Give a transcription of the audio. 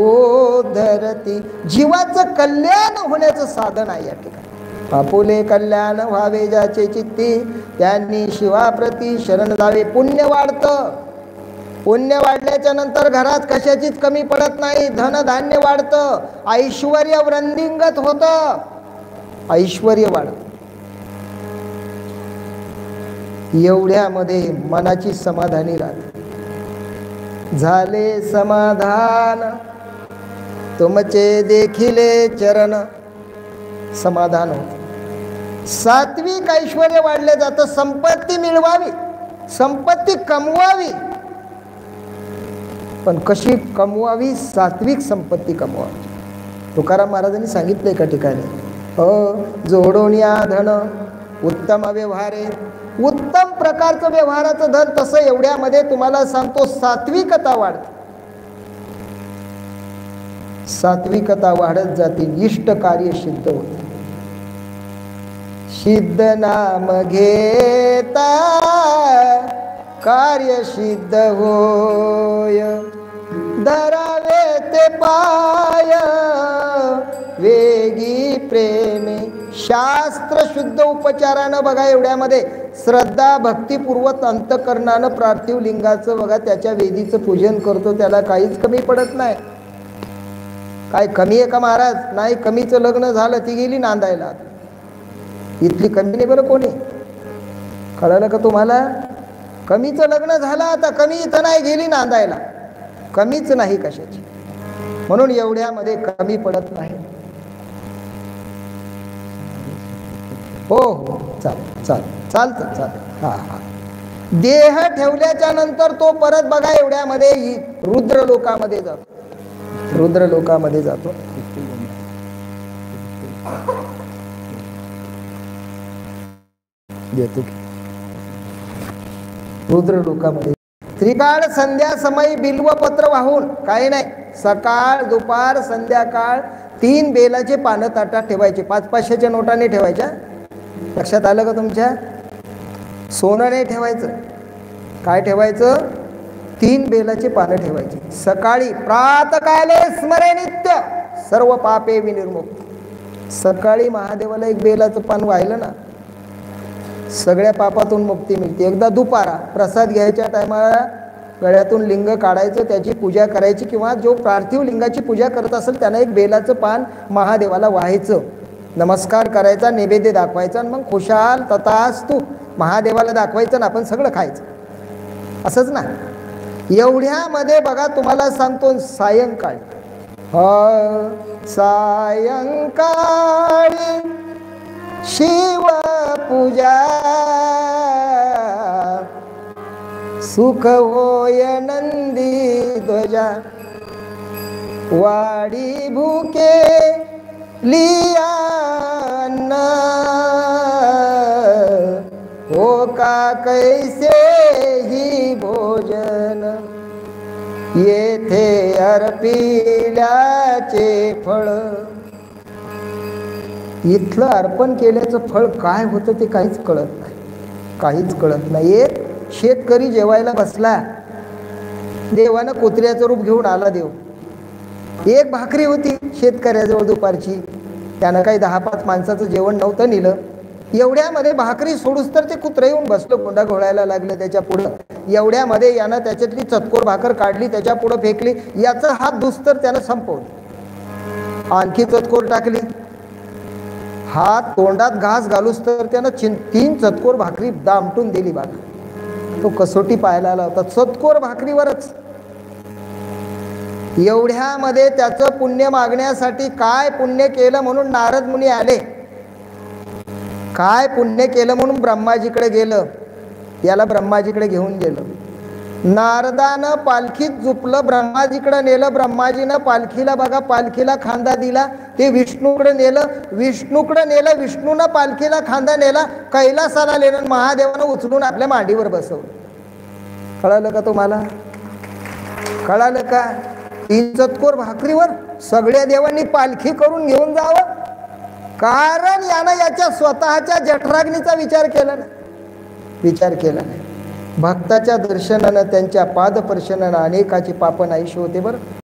उद्धरती. जीवाचं कल्याण होण्याचं साधन आहे या ठिकाणी. आपुले कल्याण व्हावे ज्याचे चित्ती, त्यांनी शिवाप्रती शरण जावे. पुण्य वाढतं. पुण्य वाढल्याच्या नंतर घरात कशाचीच कमी पडत नाही. धनधान्य वाढतं. ऐश्वर्य वृद्धिंगत होतं. ऐश्वर्य वाढतं. एवढ्यामध्ये मनाची समाधानी राहते. झाले समाधान तुमचे देखिले चरण. समाधान होते. सात्विक ऐश्वर्य वाढले जातं. संपत्ती मिळवावी, संपत्ती कमवावी, पण कशी कमवावी? सात्विक संपत्ती कमवावी. तुकाराम महाराजांनी सांगितलं एका ठिकाणी, जोडून या धन उत्तम व्यवहारे. उत्तम प्रकारचं व्यवहाराचं धन. तसं एवढ्यामध्ये तुम्हाला सांगतो सात्विकता वाढते. सात्विकता वाढत जाते. इष्ट कार्य सिद्ध होते. सिद्ध नाम घेता कार्य सिद्ध होय. धरावे ते पाय वेगी प्रेमे. शास्त्र शुद्ध उपचारानं बघा. एवढ्यामध्ये श्रद्धा भक्तिपूर्वक अंतकरणानं पार्थिव लिंगाचं बघा त्याच्या वेदीचं पूजन करतो. त्याला काहीच कमी पडत नाही. काय कमी आहे का महाराज? नाही. कमीचं लग्न झालं ती गेली नांदायला. इथली कमी नाही बरं कोणी. कळलं का तुम्हाला? कमीचं लग्न झालं आता कमी इथं नाही, गेली नांदायला. कमीच नाही कशाची. म्हणून एवढ्यामध्ये कमी पडत नाही. हो हो चालतं. हा. देह ठेवल्याच्या नंतर तो परत बघा एवढ्यामध्ये रुद्र लोकामध्ये जातो. रुद्र लोकामध्ये जातो. रुद्र लोकामध्ये त्रिकाळ संध्या समयी बिल्वपत्र वाहून. काही नाही. सकाळ दुपार संध्याकाळ 3 बेलाचे पानं ताटात ठेवायचे. 500-500च्या नोटाने ठेवायच्या. लक्षात आलं का तुमच्या? सोनं नाही ठेवायचं. काय ठेवायचं? 3 बेलाचे पानं ठेवायची. सकाळी प्रातकाले स्मरे नित्य सर्व पापे विनिर्मुक्त. सकाळी महादेवाला 1 बेलाचं पान वाहिलं ना, सगळ्या पापातून मुक्ती मिळते. एकदा दुपारा प्रसाद घ्यायच्या टायमाला गळ्यातून लिंग काढायचं, त्याची पूजा करायची. किंवा जो पार्थिव लिंगाची पूजा करत असेल त्यानं 1 बेलाचं पान महादेवाला वाहायचं. नमस्कार करायचा, नैवेद्य दाखवायचा, आणि मग खुशाल तथास्तु महादेवाला दाखवायचं ना आपण सगळं खायचं. असंच ना. एवढ्यामध्ये बघा तुम्हाला सांगतो सायंकाळी सायंकाळी शिव पूजा सुख होय नंदी ध्वजा. वाडी भूके लियान हो का कैसे ही भोजन. येथे अर्पिल्याचे फळ. इथलं अर्पण केल्याचं फळ काय होतं ते काहीच कळत नाही. काहीच कळत नाही. एक शेतकरी जेवायला बसला. देवानं कुत्र्याचं रूप घेऊन आला देव. 1 भाकरी होती शेतकऱ्याजवळ दुपारची. त्यानं काही 10-5 माणसाचं जेवण नव्हतं नेलं. एवढ्यामध्ये भाकरी सोडूस तर ते कुत्रं येऊन बसलं. कोंडा घोळायला लागलं त्याच्या पुढं. एवढ्यामध्ये यानं त्याच्यातली चतकोर भाकर काढली, त्याच्या पुढं फेकली. याचा हात दुस्तर त्यानं संपवलं. आणखी चतकोर टाकली. हात तोंडात घास घालूस तर त्यानं 3 चतकोर भाकरी दामटून दिली. भाकर तो कसोटी पाहायला आला होता चतकोर भाकरीवरच. एवढ्यामध्ये त्याचं पुण्य मागण्यासाठी काय पुण्य केलं म्हणून नारद मुनी आले. काय पुण्य केलं म्हणून ब्रह्माजीकडे गेलं. याला ब्रह्माजीकडे घेऊन गेलं. नारदानं पालखीत झुपलं, ब्रह्माजीकडे नेलं. ब्रह्माजीनं पालखीला बघा पालखीला खांदा दिला. ते विष्णूकडे नेलं. विष्णूकडे नेलं. विष्णूनं पालखीला खांदा नेला. कैलासाला नेलं. महादेवानं उचलून आपल्या मांडीवर बसवलं. कळालं का तुम्हाला? कळालं का? 3 चतकोर भाकरीवर सगळ्या देवांनी पालखी करून घेऊन जावं. कारण यानं याच्या स्वतःच्या जठराग्नीचा विचार केला नाही. विचार केला नाही. भक्ताच्या दर्शनानं त्यांच्या पादपर्शनानं अनेकाची पाप नाहीशी होते बरं.